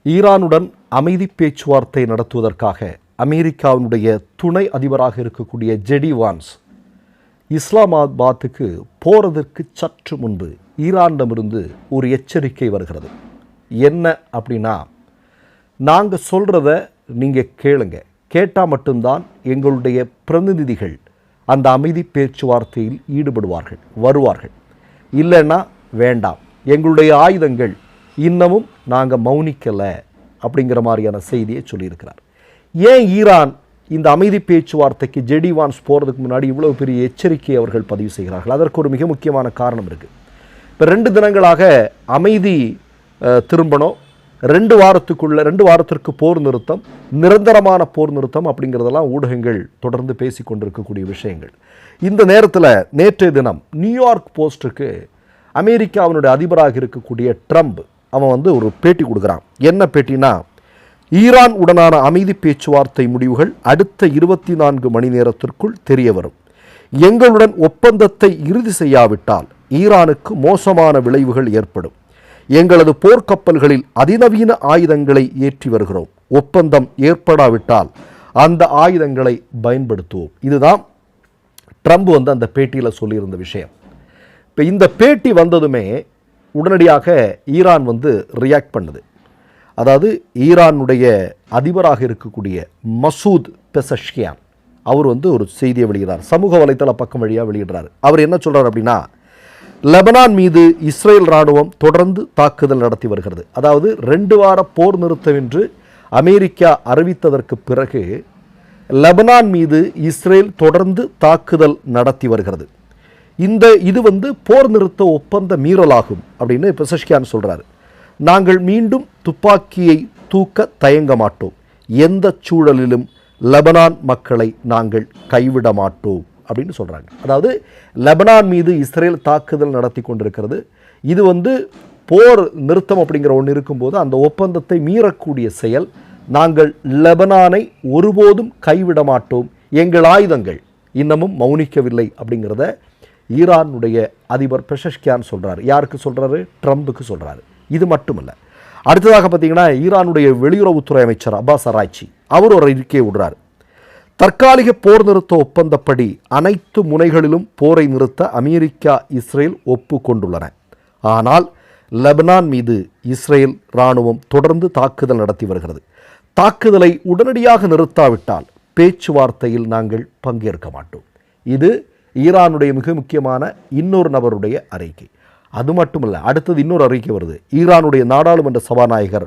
ஈரானுடன் அமைதி பேச்சுவார்த்தை நடத்துவதற்காக அமெரிக்காவினுடைய துணை அதிபராக இருக்கக்கூடிய ஜெடி வான்ஸ் இஸ்லாமாபாத்துக்கு போகிறதற்கு சற்று முன்பு ஈரானிடமிருந்து ஒரு எச்சரிக்கை வருகிறது. என்ன அப்படின்னா, நாங்கள் சொல்கிறத நீங்கள் கேளுங்க, கேட்டால் மட்டும்தான் எங்களுடைய பிரதிநிதிகள் அந்த அமைதி பேச்சுவார்த்தையில் ஈடுபடுவார்கள், வருவார்கள். இல்லைன்னா வேண்டாம், எங்களுடைய ஆயுதங்கள் இன்னமும் நாங்கள் மௌனிக்கலை அப்படிங்கிற மாதிரியான செய்தியை சொல்லியிருக்கிறார். ஏன் ஈரான் இந்த அமைதி பேச்சுவார்த்தைக்கு ஜெடி வான்ஸ் போகிறதுக்கு முன்னாடி இவ்வளோ பெரிய எச்சரிக்கையை அவர்கள் பதிவு செய்கிறார்கள்? அதற்கு ஒரு மிக முக்கியமான காரணம் இருக்குது. இப்போ 2 தினங்களாக அமைதி திரும்பணும், 2 வாரத்திற்கு போர் நிறுத்தம், நிரந்தரமான போர் நிறுத்தம் அப்படிங்கிறதெல்லாம் ஊடகங்கள் தொடர்ந்து பேசி கொண்டிருக்கக்கூடிய விஷயங்கள். இந்த நேரத்தில் நேற்றைய தினம் நியூயார்க் போஸ்ட்டுக்கு அமெரிக்காவினுடைய அதிபராக இருக்கக்கூடிய ட்ரம்ப் அவன் ஒரு பேட்டி கொடுக்குறான். என்ன பேட்டினா, ஈரான் உடனான அமைதி பேச்சுவார்த்தை முடிவுகள் அடுத்த 24 மணி நேரத்திற்குள் தெரிய வரும். எங்களுடன் ஒப்பந்தத்தை இறுதி செய்யாவிட்டால் ஈரானுக்கு மோசமான விளைவுகள் ஏற்படும். எங்களது போர்க்கப்பல்களில் அதிநவீன ஆயுதங்களை ஏற்றி வருகிறோம். ஒப்பந்தம் ஏற்படாவிட்டால் அந்த ஆயுதங்களை பயன்படுத்துவோம். இதுதான் ட்ரம்ப் அந்த பேட்டியில் சொல்லியிருந்த விஷயம். இப்போ இந்த பேட்டி வந்ததுமே உடனடியாக ஈரான் ரியாக்ட் பண்ணுது. அதாவது ஈரானுடைய அதிபராக இருக்கக்கூடிய மசூத் பெசஷ்கியான் அவர் ஒரு செய்தியை வெளியிடுறார், சமூக வலைத்தள பக்கம் வழியாக வெளியிடுறார். அவர் என்ன சொல்கிறார் அப்படின்னா, லெபனான் மீது இஸ்ரேல் இராணுவம் தொடர்ந்து தாக்குதல் நடத்தி வருகிறது. அதாவது 2 வார போர் நிறுத்தம் என்று அமெரிக்கா அறிவித்ததற்கு பிறகு லெபனான் மீது இஸ்ரேல் தொடர்ந்து தாக்குதல் நடத்தி வருகிறது. இது போர் நிறுத்த ஒப்பந்த மீறலாகும் அப்படின்னு பெசஷ்கியான் சொல்கிறார். நாங்கள் மீண்டும் துப்பாக்கியை தூக்க தயங்க மாட்டோம், எந்த சூழலிலும் லெபனான் மக்களை நாங்கள் கைவிட மாட்டோம் அப்படின்னு சொல்கிறாங்க. அதாவது லெபனான் மீது இஸ்ரேல் தாக்குதல் நடத்தி கொண்டிருக்கிறது. இது போர் நிறுத்தம் அப்படிங்கிற ஒன்று இருக்கும்போது அந்த ஒப்பந்தத்தை மீறக்கூடிய செயல். நாங்கள் லெபனானை ஒருபோதும் கைவிட மாட்டோம், எங்கள் ஆயுதங்கள் இன்னமும் மௌனிக்கவில்லை அப்படிங்கிறத ஈரானுடைய அதிபர் பெசஷ்கியான் சொல்கிறார். யாருக்கு சொல்கிறாரு? ட்ரம்புக்கு சொல்கிறாரு. இது மட்டுமல்ல, அடுத்ததாக பார்த்தீங்கன்னா, ஈரானுடைய வெளியுறவுத்துறை அமைச்சர் அப்பாஸ் அராய்ச்சி அவர் ஒரு அறிக்கையை விடுறார். தற்காலிக போர் நிறுத்த ஒப்பந்தப்படி அனைத்து முனைகளிலும் போரை நிறுத்த அமெரிக்கா இஸ்ரேல் ஒப்புக்கொண்டுள்ளன. ஆனால் லெபனான் மீது இஸ்ரேல் இராணுவம் தொடர்ந்து தாக்குதல் நடத்தி வருகிறது. தாக்குதலை உடனடியாக நிறுத்தாவிட்டால் பேச்சுவார்த்தையில் நாங்கள் பங்கேற்க மாட்டோம். இது ஈரானுடைய மிக முக்கியமான இன்னொரு நபருடைய அறிக்கை. அது மட்டுமல்ல, அடுத்தது இன்னொரு அறிக்கை வருது. ஈரானுடைய நாடாளுமன்ற சபாநாயகர்